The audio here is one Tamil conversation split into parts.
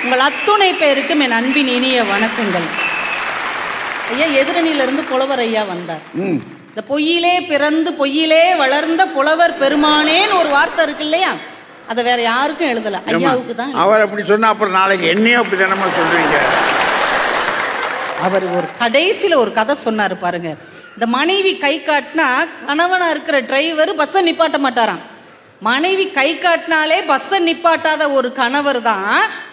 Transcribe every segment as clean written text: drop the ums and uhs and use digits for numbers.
உங்கள் அத்துணை பேருக்கும் என் அன்பின் இனிய வணக்கங்கள். ஐயா, எதிரணியிலிருந்து புலவர் ஐயா வந்தார். இந்த பொய்யிலே பிறந்து பொய்யிலே வளர்ந்த புலவர் பெருமானேன்னு ஒரு வார்த்தை இருக்கு இல்லையா, அதை வேற யாருக்கும் எழுதல, ஐயாவுக்கு தான். அவர் அப்படி சொன்னா அப்புறம் நாளைக்கு என்னையும் அப்படி தானமா சொல்றீங்க. அவர் ஒரு கடைசியில் ஒரு கதை சொன்னார் பாருங்க. இந்த மனைவி கை காட்டினா கணவனா இருக்கிற டிரைவர் பஸ்ஸை நிப்பாட்ட மாட்டாராம். மனைவி கை காட்டினாலே பஸ்ஸை நிப்பாட்டாத ஒரு கணவர் தான்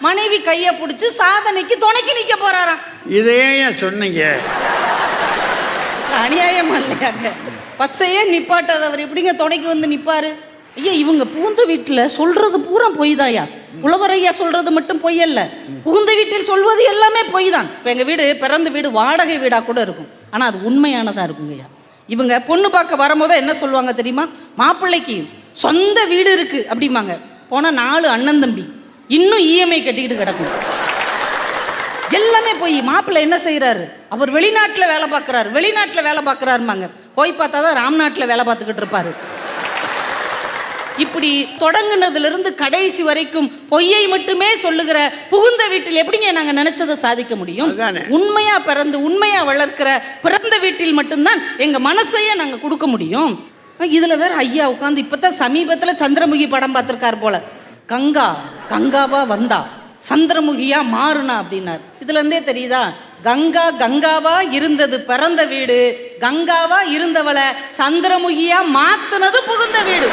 மனைவி கையை பிடிச்சி சாதனைக்கு துணைக்கு நிற்க போறாராம். இதே ஏன் சொன்னீங்க? அநியாயமா இல்லையாங்க? பஸ்ஸையே நிப்பாட்டாதவர் எப்படிங்க துணைக்கு வந்து நிற்பாரு? ஐயா, இவங்க புகுந்த வீட்டில் சொல்றது பூரா பொய் தாயா. புலவர் ஐயா சொல்றது மட்டும் பொய் அல்ல, புகுந்த வீட்டில் சொல்வது எல்லாமே பொய் தான். இப்போ எங்கள் வீடு பிறந்த வீடு வாடகை வீடாக கூட இருக்கும், ஆனால் அது உண்மையானதாக இருக்குங்க ஐயா. இவங்க பொண்ணு பார்க்க வரும்போது என்ன சொல்லுவாங்க தெரியுமா? மாப்பிள்ளைக்கு சொந்த வீடு இருக்கு அப்படிம்பாங்க. போனால் 4 அண்ணன் தம்பி இன்னும் இஎம்ஐ கட்டிக்கிட்டு கிடக்கும். எல்லாமே போய் மாப்பிள்ளை என்ன செய்கிறாரு? அவர் வெளிநாட்டில் வேலை பார்க்குறாரு, வெளிநாட்டில் வேலை பார்க்குறாருமாங்க. போய் பார்த்தா தான் ராம்நாட்டில் வேலை பார்த்துக்கிட்டு இருப்பாரு. இப்படி தொடங்குனதுலேருந்து கடைசி வரைக்கும் பொய்யை மட்டுமே சொல்லுகிற புகுந்த வீட்டில் எப்படிங்க நாங்கள் நினைச்சதை சாதிக்க முடியும்? உண்மையா பிறந்து உண்மையா வளர்க்கிற பிறந்த வீட்டில் மட்டும்தான் எங்க மனசையே நாங்கள் கொடுக்க முடியும். இதுல வேற ஐயா உட்காந்து இப்பதான் சமீபத்தில் சந்திரமுகி படம் பார்த்துருக்காரு போல. கங்கா கங்காவா வந்தா சந்திரமுகியா மாறுனா அப்படின்னார். இதுல இருந்தே தெரியுதா, கங்கா கங்காவா இருந்தது பிறந்த வீடு, கங்காவா இருந்தவளை சந்திரமுகியா மாத்துனது புகுந்த வீடு.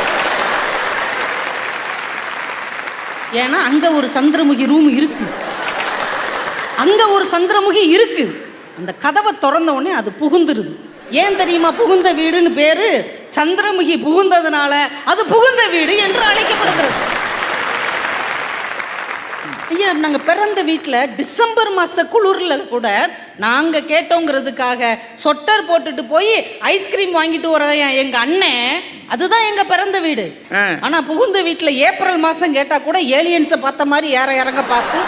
ஏன்னா அங்க ஒரு சந்திரமுகி ரூம் இருக்கு, அங்க ஒரு சந்திரமுகி இருக்கு. அந்த கதவை திறந்த உடனே அது புகுந்துருது. ஏன் தெரியுமா புகுந்த வீடுன்னு பேரு? சந்திரமுகி புகுந்ததுனால அது புகுந்த வீடு என்று அழைக்கப்படுகிறது. ஐயா, நாங்கள் பிறந்த வீட்டில் டிசம்பர் மாத குளிரில் கூட நாங்கள் கேட்டோங்கிறதுக்காக சொட்டர் போட்டுட்டு போய் ஐஸ்கிரீம் வாங்கிட்டு வர எங்கள் அண்ணன், அதுதான் எங்கள் பிறந்த வீடு. ஆனால் புகுந்த வீட்டில் ஏப்ரல் மாதம் கேட்டால் கூட ஏலியன்ஸை பார்த்த மாதிரி இறங்க பார்த்து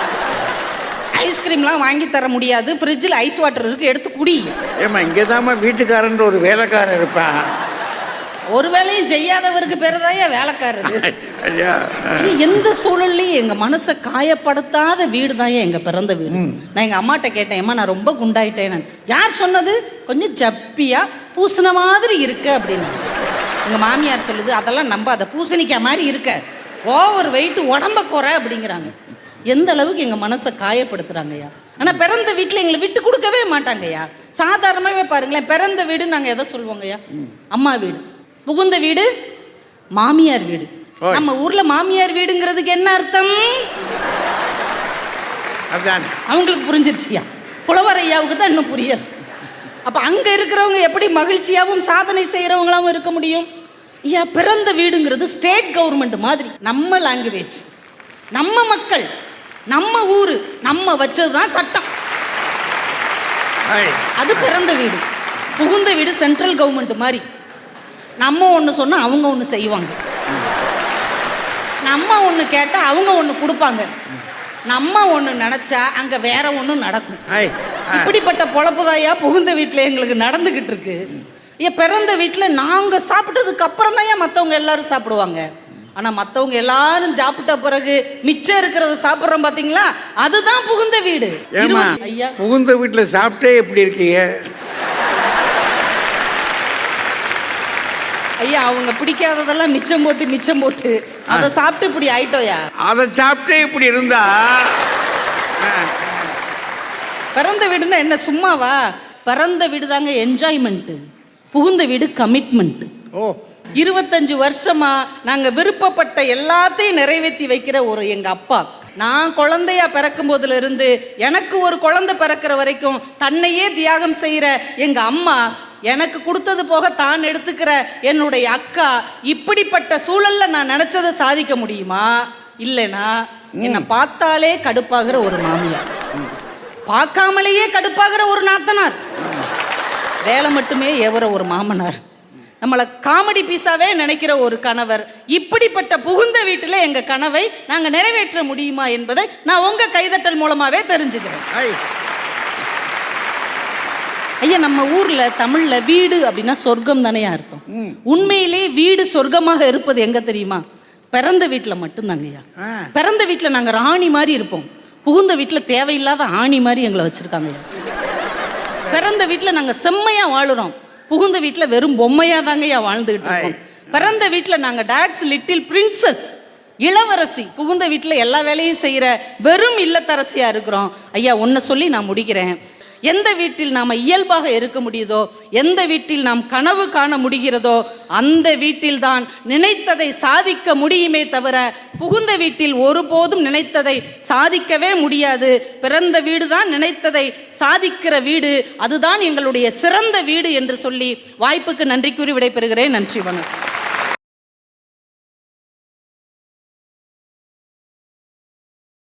ஐஸ்கிரீம்லாம் வாங்கி தர முடியாது, ஃப்ரிட்ஜில் ஐஸ் வாட்டர் இருக்கு, எடுத்து குடி. ஏமா இங்கே தாம்மா வீட்டுக்காரன்ற ஒரு வேலைக்காரர் இருப்பான். ஒரு வேலையும் செய்யாதவருக்கு பேருதாயா வேலைக்காரரு. எந்த சூழல்லையும் எங்க மனசை காயப்படுத்தாத வீடு தான் எங்க பிறந்த வீடு. நான் எங்க அம்மாட்ட கேட்டேன், அம்மா நான் ரொம்ப குண்டாயிட்டேன். யார் சொன்னது? கொஞ்சம் ஜப்பியா பூசண மாதிரி இருக்க அப்படின்னு. எங்க மாமியார் சொல்லுது, அதெல்லாம் நம்பாத, பூசணிக்காய் மாதிரி இருக்க, ஓவர் வெயிட், உடம்ப குறை அப்படிங்கிறாங்க. எந்த அளவுக்கு எங்க மனசை காயப்படுத்துறாங்கய்யா. ஆனா பிறந்த வீட்டுல எங்களை விட்டு கொடுக்கவே மாட்டாங்கய்யா. சாதாரணமாவே பாருங்களேன், பிறந்த வீடு நாங்க எதை சொல்லுவோங்கய்யா? அம்மா வீடு. புகுந்த வீடு மாமியார் வீடு. நம்ம ஊர்ல மாமியார் வீடுங்கிறதுக்கு என்ன அர்த்தம்? அவங்களுக்கு புரிஞ்சிருச்சியா, புலவர் ஐயாவுக்கு தான் இன்னும் புரியல. அப்ப அங்க இருக்கிறவங்க எப்படி மகிழ்ச்சியாவும் சாதனை செய்யறவங்களாவும் இருக்க முடியும்? ஐயா, பிறந்த வீடுங்கிறது ஸ்டேட் கவர்மெண்ட் மாதிரி. நம்ம லாங்குவேஜ், நம்ம மக்கள், நம்ம ஊரு, நம்ம வச்சதுதான் சட்டம். அது பிறந்த வீடு. புகுந்த வீடு சென்ட்ரல் கவர்மெண்ட் மாதிரி. நம்ம ஒன்று சொன்னால் அவங்க ஒன்று செய்வாங்க, நம்ம ஒன்று கேட்டால் அவங்க ஒன்று கொடுப்பாங்க, நம்ம ஒன்று நினச்சா அங்கே வேற ஒன்று நடக்கும். இப்படிப்பட்ட பொழப்புதாயா புகுந்த வீட்டில் எங்களுக்கு நடந்துக்கிட்டு இருக்கு. ஏன் பிறந்த வீட்டில் நாங்கள் சாப்பிட்டதுக்கு அப்புறம் தான் ஏன் மற்றவங்க எல்லாரும் சாப்பிடுவாங்க. ஆனால் மற்றவங்க எல்லாரும் சாப்பிட்ட பிறகு மிச்சம் இருக்கிறத சாப்பிட்றோம் பார்த்தீங்களா, அதுதான் புகுந்த வீடு. ஐயா, புகுந்த வீட்டில் சாப்பிட்டே எப்படி இருக்கீங்க? ஐயா, அவங்க பிடிக்காததெல்லாம் மிச்சம் போட்டு அதை சாப்பிட்டு இப்படி ஆயிட்டோயா. அதை சாப்பிட்டே இப்படி இருந்தா பிறந்த வீடுன்னா என்ன சும்மாவா? பிறந்த வீடு தாங்க என்ஜாய்மெண்ட்டு, புகுந்த வீடு கமிட்மெண்ட். 25 வருஷமா நாங்க விருப்பப்பட்ட எல்லாத்தையும் நிறைவேற்றி வைக்கிற ஒரு எங்க அப்பா. நான் குழந்தையா பிறக்கும் போதுல இருந்து எனக்கு ஒரு குழந்தை பிறக்கிற வரைக்கும் தன்னையே தியாகம் செய்யற எங்க அம்மா, எனக்கு கொடுத்தது போக தான் எடுத்துக்கிற என்னுடைய அக்கா, இப்படிப்பட்ட சூழல்ல நான் நினைச்சதை சாதிக்க முடியுமா? இல்லைனா என்னை பார்த்தாலே கடுப்பாகிற ஒரு மாமியார், பார்க்காமலேயே கடுப்பாகிற ஒரு நாத்தனார், வேலை மட்டுமே ஏவற ஒரு மாமனார், நம்மளை காமெடி பீஸாவே நினைக்கிற ஒரு கணவர். இப்படிப்பட்ட புகுந்த வீட்டில் எங்க கனவை நாங்க நிறைவேற்ற முடியுமா என்பதை நான் உங்க கைதட்டல் மூலமாவே தெரிஞ்சுக்கிறேன். ஐயா, நம்ம ஊர்ல தமிழ்ல வீடு அப்படின்னா சொர்க்கம் தானே அர்த்தம். உண்மையிலே வீடு சொர்க்கமாக இருப்பது எங்க தெரியுமா? பிறந்த வீட்டில் மட்டும்தாங்கய்யா. பிறந்த வீட்டில் நாங்கள் ராணி மாதிரி இருப்போம். புகுந்த வீட்டில் தேவையில்லாத ஆணி மாதிரி எங்களை வச்சுருக்காங்க. பிறந்த வீட்டில் நாங்கள் செம்மையாக வாழுறோம், புகுந்த வீட்டில் வெறும் பொம்மையாக தாங்கய்யா வாழ்ந்துகிட்டு இருக்கோம். பிறந்த வீட்டில் நாங்கள் டாட்ஸ் லிட்டில் பிரின்சஸ், இளவரசி, புகுந்த வீட்டில் எல்லா வேலையும் செய்கிற வெறும் இல்லத்தரசியாக இருக்கிறோம். ஐயா ஒன்றை சொல்லி நான் முடிக்கிறேன். எந்த வீட்டில் நாம் இயல்பாக இருக்க முடியுதோ, எந்த வீட்டில் நாம் கனவு காண முடிகிறதோ, அந்த வீட்டில் தான் நினைத்ததை சாதிக்க முடியுமே தவிர புகுந்த வீட்டில் ஒருபோதும் நினைத்ததை சாதிக்கவே முடியாது. பிறந்த வீடு தான் நினைத்ததை சாதிக்கிற வீடு, அதுதான் எங்களுடைய சிறந்த வீடு என்று சொல்லி வாய்ப்புக்கு நன்றி கூறி விடைபெறுகிறேன். நன்றி, வணக்கம்.